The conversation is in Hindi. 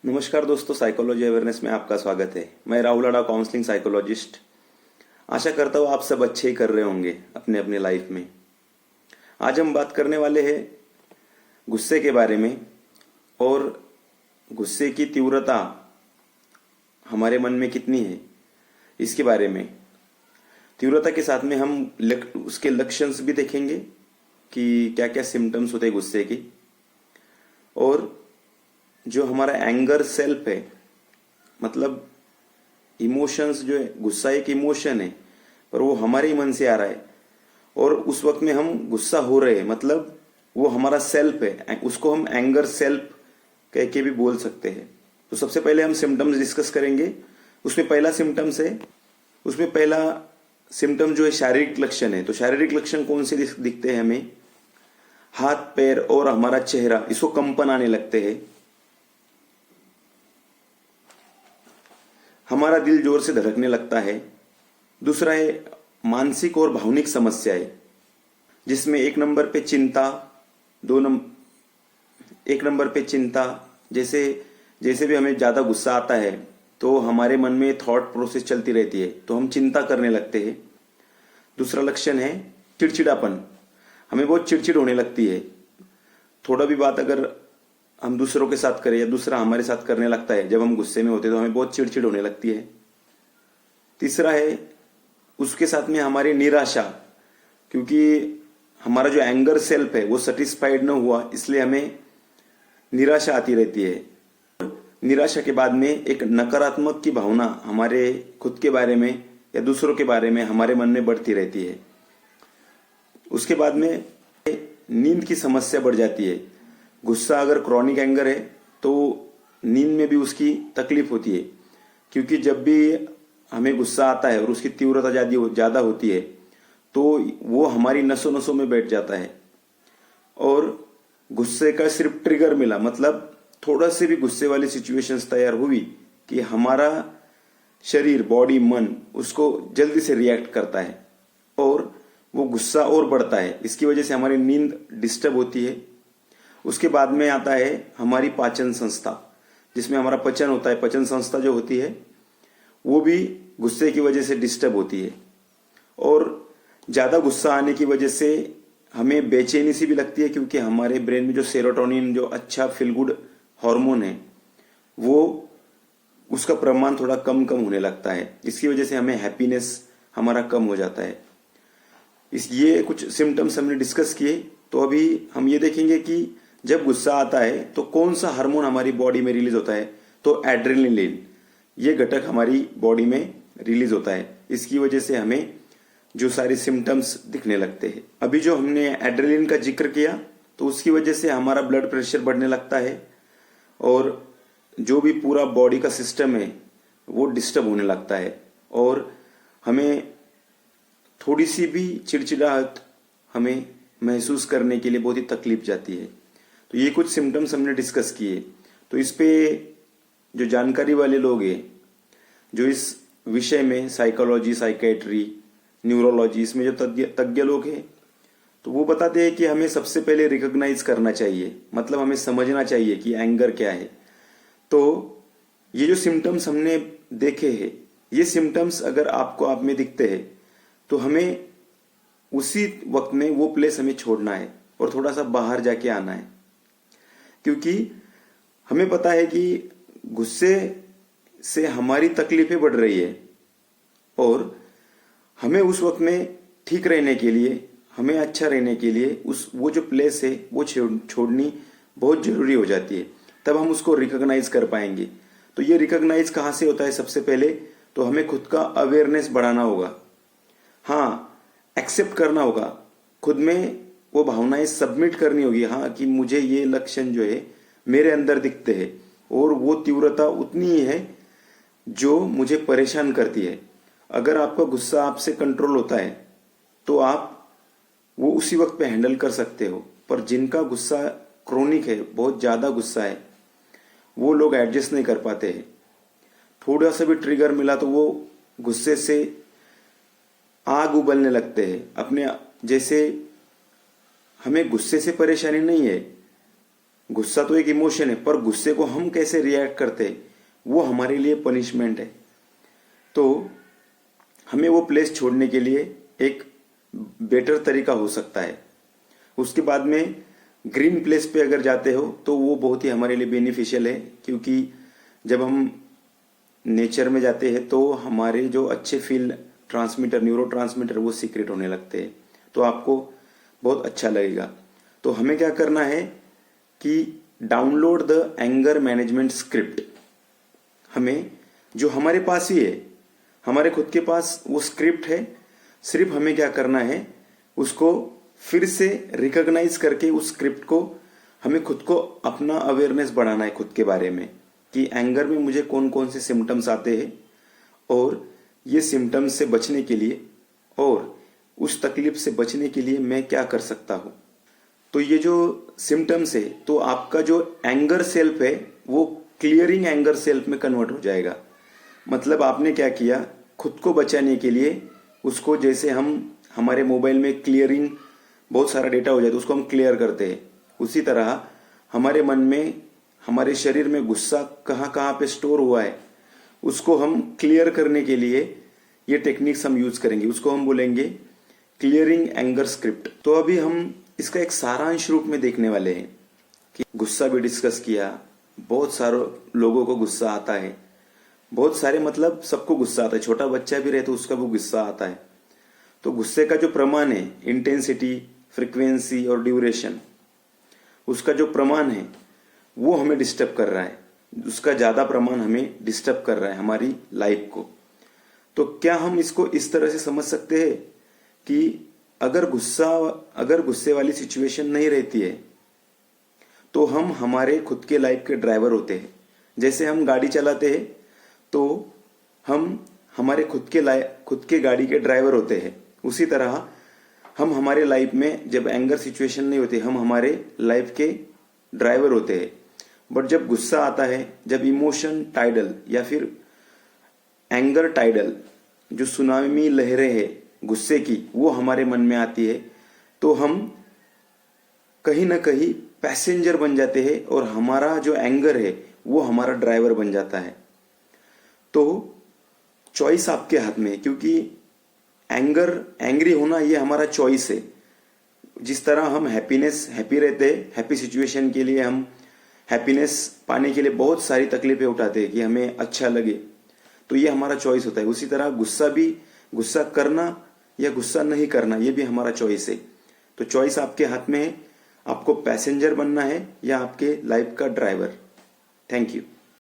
नमस्कार दोस्तों, साइकोलॉजी अवेयरनेस में आपका स्वागत है। मैं राहुल अडा, काउंसलिंग साइकोलॉजिस्ट। आशा करता हूँ आप सब अच्छे ही कर रहे होंगे अपने अपने लाइफ में। आज हम बात करने वाले हैं गुस्से के बारे में और गुस्से की तीव्रता हमारे मन में कितनी है इसके बारे में। तीव्रता के साथ में हम उसके लक्षण भी देखेंगे कि क्या क्या सिम्टम्स होते हैं गुस्से की, और जो हमारा एंगर सेल्फ है, मतलब इमोशंस जो है, गुस्सा एक इमोशन है पर वो हमारे ही मन से आ रहा है और उस वक्त में हम गुस्सा हो रहे हैं, मतलब वो हमारा सेल्फ है, उसको हम एंगर सेल्फ कह के भी बोल सकते हैं। तो सबसे पहले हम सिम्टम्स डिस्कस करेंगे। उसमें पहला सिम्टम जो है शारीरिक लक्षण है। तो शारीरिक लक्षण कौन से दिखते हैं हमें? हाथ पैर और हमारा चेहरा, इसको कंपन आने लगते हैं। हमारा दिल जोर से धड़कने लगता है। दूसरा है मानसिक और भावनिक समस्याएं, जिसमें एक नंबर पे चिंता, जैसे भी हमें ज्यादा गुस्सा आता है तो हमारे मन में थॉट प्रोसेस चलती रहती है, तो हम चिंता करने लगते हैं। दूसरा लक्षण है चिड़चिड़ापन, हमें बहुत चिड़चिड़ होने लगती है। थोड़ा भी बात अगर हम दूसरों के साथ करें या दूसरा हमारे साथ करने लगता है, जब हम गुस्से में होते हैं तो हमें बहुत चिड़चिड़ होने लगती है। तीसरा है उसके साथ में हमारी निराशा, क्योंकि हमारा जो एंगर सेल्फ है वो सेटिस्फाइड न हुआ, इसलिए हमें निराशा आती रहती है। निराशा के बाद में एक नकारात्मक की भावना हमारे खुद के बारे में या दूसरों के बारे में हमारे मन में बढ़ती रहती है। उसके बाद में नींद की समस्या बढ़ जाती है। गुस्सा अगर क्रॉनिक एंगर है तो नींद में भी उसकी तकलीफ होती है, क्योंकि जब भी हमें गुस्सा आता है और उसकी तीव्रता ज्यादा होती है तो वो हमारी नसों नसों में बैठ जाता है। और गुस्से का सिर्फ ट्रिगर मिला, मतलब थोड़ा से भी गुस्से वाली सिचुएशंस तैयार हुई कि हमारा शरीर, बॉडी, मन उसको जल्दी से रिएक्ट करता है और वो गुस्सा और बढ़ता है। इसकी वजह से हमारी नींद डिस्टर्ब होती है। उसके बाद में आता है हमारी पाचन संस्था, जिसमें हमारा पचन होता है। पचन संस्था जो होती है वो भी गुस्से की वजह से डिस्टर्ब होती है। और ज्यादा गुस्सा आने की वजह से हमें बेचैनी सी भी लगती है, क्योंकि हमारे ब्रेन में जो सेरोटोनिन, जो अच्छा फील गुड हार्मोन है, वो उसका प्रमाण थोड़ा कम होने लगता है। इसकी वजह से हमें हैप्पीनेस हमारा कम हो जाता है। ये कुछ सिम्टम्स हमने डिस्कस किए। तो अभी हम ये देखेंगे कि जब गुस्सा आता है तो कौन सा हार्मोन हमारी बॉडी में रिलीज होता है। तो एड्रेनलिन, ये घटक हमारी बॉडी में रिलीज होता है। इसकी वजह से हमें जो सारे सिम्टम्स दिखने लगते हैं। अभी जो हमने एड्रेनलिन का जिक्र किया, तो उसकी वजह से हमारा ब्लड प्रेशर बढ़ने लगता है और जो भी पूरा बॉडी का सिस्टम है वो डिस्टर्ब होने लगता है और हमें थोड़ी सी भी चिड़चिड़ाहट हमें महसूस करने के लिए बहुत ही तकलीफ जाती है। तो ये कुछ सिम्टम्स हमने डिस्कस किए। तो इस पे जो जानकारी वाले लोग हैं, जो इस विषय में साइकोलॉजी, साइकेट्री, न्यूरोलॉजी, इसमें जो तज्ञ लोग हैं, तो वो बताते हैं कि हमें सबसे पहले रिकॉग्नाइज करना चाहिए, मतलब हमें समझना चाहिए कि एंगर क्या है। तो ये जो सिम्टम्स हमने देखे हैं, ये सिम्टम्स अगर आप में दिखते हैं तो हमें उसी वक्त में वो प्लेस हमें छोड़ना है और थोड़ा सा बाहर जाके आना है, क्योंकि हमें पता है कि गुस्से से हमारी तकलीफें बढ़ रही है और हमें उस वक्त में ठीक रहने के लिए, हमें अच्छा रहने के लिए वो जो प्लेस है वो छोड़नी बहुत जरूरी हो जाती है। तब हम उसको रिकॉग्नाइज कर पाएंगे। तो ये रिकॉग्नाइज कहाँ से होता है? सबसे पहले तो हमें खुद का अवेयरनेस बढ़ाना होगा। हाँ, एक्सेप्ट करना होगा, खुद में वो भावनाएं सबमिट करनी होगी। हाँ, कि मुझे ये लक्षण जो है मेरे अंदर दिखते हैं और वो तीव्रता उतनी ही है जो मुझे परेशान करती है। अगर आपका गुस्सा आपसे कंट्रोल होता है तो आप वो उसी वक्त पे हैंडल कर सकते हो, पर जिनका गुस्सा क्रोनिक है, बहुत ज्यादा गुस्सा है, वो लोग एडजस्ट नहीं कर पाते हैं। थोड़ा सा भी ट्रिगर मिला तो वो गुस्से से आग उबलने लगते हैं अपने। जैसे हमें गुस्से से परेशानी नहीं है, गुस्सा तो एक इमोशन है, पर गुस्से को हम कैसे रिएक्ट करते हैं वो हमारे लिए पनिशमेंट है। तो हमें वो प्लेस छोड़ने के लिए एक बेटर तरीका हो सकता है। उसके बाद में ग्रीन प्लेस पे अगर जाते हो तो वो बहुत ही हमारे लिए बेनिफिशियल है, क्योंकि जब हम नेचर में जाते हैं तो हमारे जो अच्छे फील ट्रांसमीटर, न्यूरो ट्रांसमीटर वो सीक्रेट होने लगते हैं, तो आपको बहुत अच्छा लगेगा। तो हमें क्या करना है कि download the anger management script. हमें जो हमारे पास ही है, हमारे खुद के पास वो स्क्रिप्ट है, सिर्फ हमें क्या करना है उसको फिर से रिकॉग्नाइज करके उस स्क्रिप्ट को हमें खुद को अपना अवेयरनेस बढ़ाना है खुद के बारे में कि एंगर में मुझे कौन कौन से सिम्टम्स आते हैं और ये सिम्टम्स से बचने के लिए और उस तकलीफ से बचने के लिए मैं क्या कर सकता हूँ। तो ये जो सिम्टम्स है तो आपका जो एंगर सेल्फ है वो क्लियरिंग एंगर सेल्फ में कन्वर्ट हो जाएगा। मतलब आपने क्या किया, खुद को बचाने के लिए उसको, जैसे हम हमारे मोबाइल में क्लियरिंग बहुत सारा डेटा हो जाए तो उसको हम क्लियर करते हैं, उसी तरह हमारे मन में, हमारे शरीर में गुस्सा कहाँ कहाँ पे स्टोर हुआ है उसको हम क्लियर करने के लिए ये टेक्निक्स हम यूज करेंगे। उसको हम बोलेंगे क्लियरिंग एंगर स्क्रिप्ट। तो अभी हम इसका एक सारांश रूप में देखने वाले हैं कि गुस्सा भी डिस्कस किया, बहुत सारे लोगों को गुस्सा आता है, बहुत सारे मतलब सबको गुस्सा आता है, छोटा बच्चा भी रहे तो उसका वो गुस्सा आता है। तो गुस्से का जो प्रमाण है, इंटेंसिटी, फ्रीक्वेंसी और ड्यूरेशन, उसका जो प्रमाण है वो हमें डिस्टर्ब कर रहा है, उसका ज्यादा प्रमाण हमें डिस्टर्ब कर रहा है हमारी लाइफ को। तो क्या हम इसको इस तरह से समझ सकते हैं कि अगर गुस्से वाली सिचुएशन नहीं रहती है तो हम हमारे खुद के लाइफ के ड्राइवर होते हैं। जैसे हम गाड़ी चलाते हैं तो हम हमारे खुद के गाड़ी के ड्राइवर होते हैं, उसी तरह हम हमारे लाइफ में जब एंगर सिचुएशन नहीं होती हम हमारे लाइफ के ड्राइवर होते हैं। बट जब गुस्सा आता है, जब इमोशन टाइडल या फिर एंगर टाइडल, जो सुनामी लहरें हैं गुस्से की, वो हमारे मन में आती है तो हम कहीं ना कहीं पैसेंजर बन जाते हैं और हमारा जो एंगर है वो हमारा ड्राइवर बन जाता है। तो चॉइस आपके हाथ में है, क्योंकि एंग्री होना ये हमारा चॉइस है। जिस तरह हम हैप्पी रहते हैं, हैप्पी सिचुएशन के लिए हम हैप्पीनेस पाने के लिए बहुत सारी तकलीफें उठाते हैं कि हमें अच्छा लगे, तो ये हमारा चॉइस होता है। उसी तरह गुस्सा करना या गुस्सा नहीं करना ये भी हमारा चॉइस है। तो चॉइस आपके हाथ में है, आपको पैसेंजर बनना है या आपके लाइफ का ड्राइवर। Thank you.